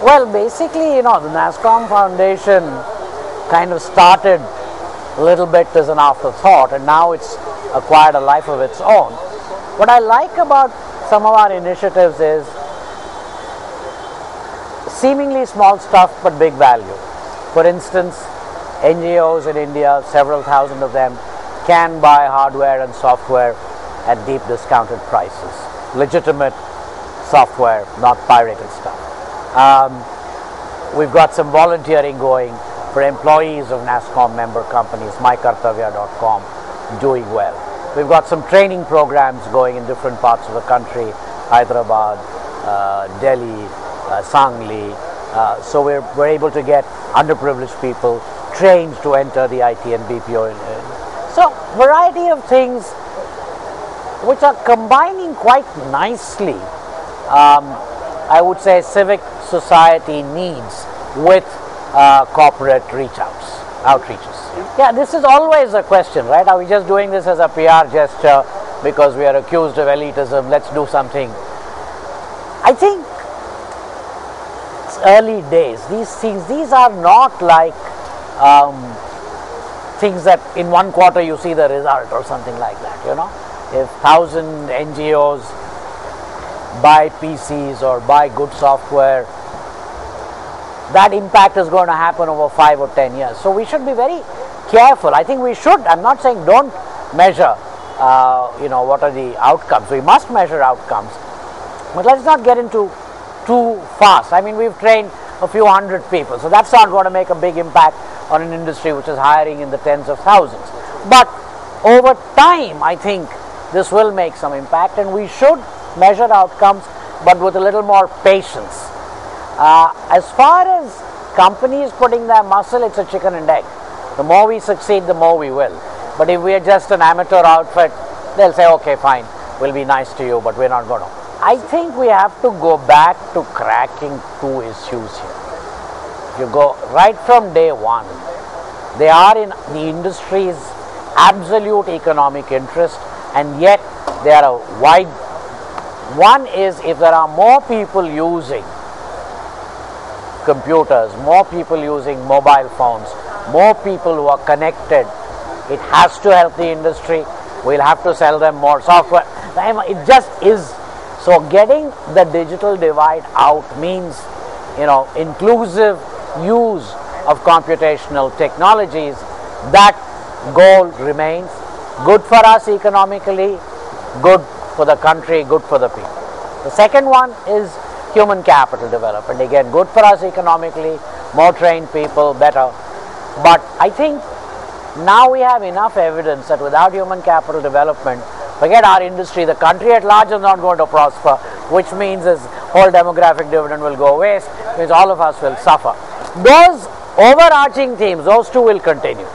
Well, basically, the Nasscom Foundation kind of started a little bit as an afterthought, and now it's acquired a life of its own. What I like about some of our initiatives is seemingly small stuff but big value. For instance, NGOs in India, several thousand of them, can buy hardware and software at deep discounted prices. Legitimate software, not pirated stuff. We've got some volunteering going for employees of Nasscom member companies, mykartavya.com, doing well. We've got some training programs going in different parts of the country, Hyderabad, Delhi, Sangli. So we're able to get underprivileged people trained to enter the IT and BPO. So variety of things which are combining quite nicely, I would say, civic society needs with corporate outreaches. Yeah, this is always a question, right? Are we just doing this as a PR gesture because we are accused of elitism? Let's do something. I think it's early days. These are not like things that in one quarter you see the result or something like that, If 1,000 NGOs buy PCs or buy good software, that impact is going to happen over 5 or 10 years. So we should be very careful. I think we should. I'm not saying don't measure, what are the outcomes. We must measure outcomes. But let's not get into too fast. I mean, we've trained a few hundred people. So that's not going to make a big impact on an industry which is hiring in the tens of thousands. But over time, I think this will make some impact, and we should measure outcomes, but with a little more patience. As far as companies putting their muscle, it's a chicken and egg. The more we succeed, the more we will. But if we are just an amateur outfit, they'll say, okay, fine, we'll be nice to you, but we're not going to. I think we have to go back to cracking two issues here. You go right from day one. They are in the industry's absolute economic interest, and yet they are a wide. One is, if there are more people using computers, more people using mobile phones, more people who are connected, it has to help the industry. We'll have to sell them more software. It just is. So getting the digital divide out means, inclusive use of computational technologies. That goal remains. Good for us economically, good for the country, good for the people. The second one is human capital development. Again, good for us economically, more trained people, better. But I think now we have enough evidence that without human capital development, forget our industry, the country at large is not going to prosper, which means this whole demographic dividend will go waste, means all of us will suffer. Those overarching themes, those two will continue.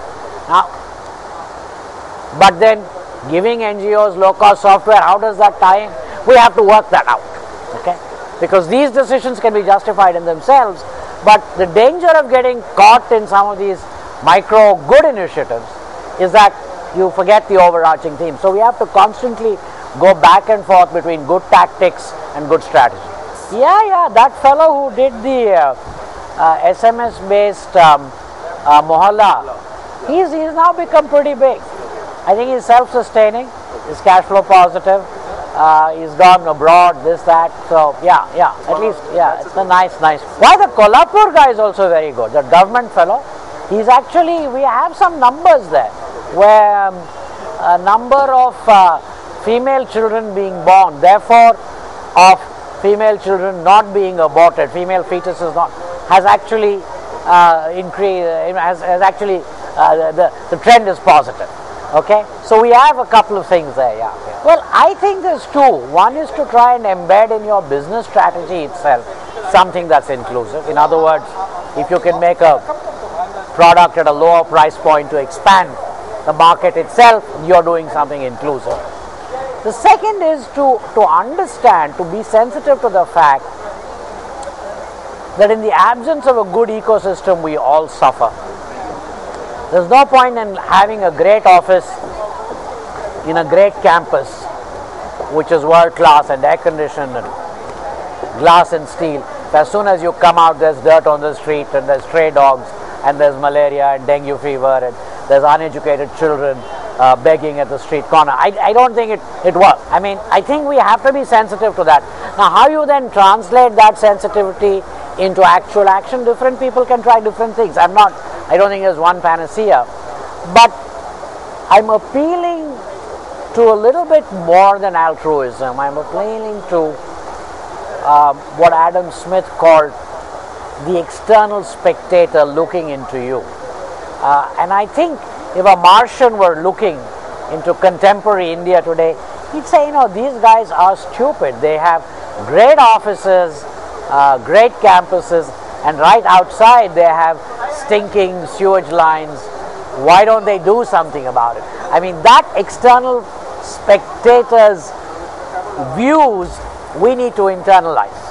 Now, but then giving NGOs low-cost software, how does that tie in? We have to work that out, okay? Because these decisions can be justified in themselves, but the danger of getting caught in some of these micro good initiatives is that you forget the overarching theme. So we have to constantly go back and forth between good tactics and good strategy. Yeah, that fellow who did the SMS-based Mohalla, he's now become pretty big. I think he's self-sustaining, he's cash flow positive, he's gone abroad, this, that. So yeah, at least, it's a nice. Why, the Kolhapur guy is also very good, the government fellow. He's actually, we have some numbers there, where a number of female children being born, therefore of female children not being aborted, female fetuses not, has actually increased, the trend is positive. Okay, so we have a couple of things there. Yeah. Well, I think there's two. One is to try and embed in your business strategy itself something that's inclusive. In other words, if you can make a product at a lower price point to expand the market itself, you're doing something inclusive. The second is to understand, to be sensitive to the fact that in the absence of a good ecosystem, we all suffer. There's no point in having a great office in a great campus, which is world class and air conditioned and glass and steel, As soon as you come out, there's dirt on the street, and there's stray dogs, and there's malaria and dengue fever, and there's uneducated children begging at the street corner. I don't think it works. I mean, I think we have to be sensitive to that. Now, how you then translate that sensitivity into actual action, different people can try different things. I don't think there's one panacea, but I'm appealing to a little bit more than altruism. I'm appealing to what Adam Smith called the external spectator looking into you. And I think if a Martian were looking into contemporary India today, he'd say, these guys are stupid. They have great offices, great campuses, and right outside they have stinking sewage lines. Why don't they do something about it? I mean, that external spectator's views we need to internalize.